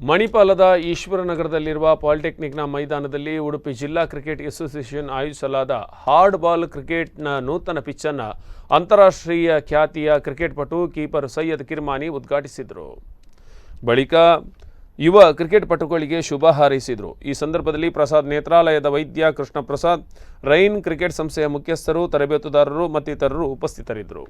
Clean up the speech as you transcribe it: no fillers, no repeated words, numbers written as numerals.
ಮಣಿಪಾಲದ ಈಶ್ವರನಗರದಲ್ಲಿರುವ ಪಾಲಿಟೆಕ್ನಿಕ್ನ ಮೈದಾನದಲ್ಲಿ ಉಡುಪಿ ಜಿಲ್ಲಾ cricket association ಆಯೋಜಿಸಲಾದ ಹಾರ್ಡ್ ಬಾಲ್ ಕ್ರಿಕೆಟ್ನ ನೂತನ ಪಿಚ್ಚನ್ನು ಅಂತಾರಾಷ್ಟ್ರೀಯ ಖ್ಯಾತಿಯ ಕ್ರಿಕೆಟ್ ಪಟು ಕೀಪರ್ ಸೈಯದ್ ಕಿರ್ಮಾನಿ ಉದ್ಘಾಟಿಸಿದರು. ಬಳಿಕ ಯುವ ಕ್ರಿಕೆಟ್ ಪಟುಗಳಿಗೆ ಶುಭ ಹಾರೈಸಿದರು. ಈ ಸಂದರ್ಭದಲ್ಲಿ ಪ್ರಸಾದ್ ನೇತ್ರಾಲಯದ ವೈದ್ಯ ಕೃಷ್ಣ ಪ್ರಸಾದ್, ರೈನ್ ಕ್ರಿಕೆಟ್ ಸಂಸ್ಥೆಯ ಮುಖ್ಯಸ್ಥರು, ತರಬೇತುದಾರರು ಮತ್ತಿತರರು ಉಪಸ್ಥಿತರಿದ್ದರು.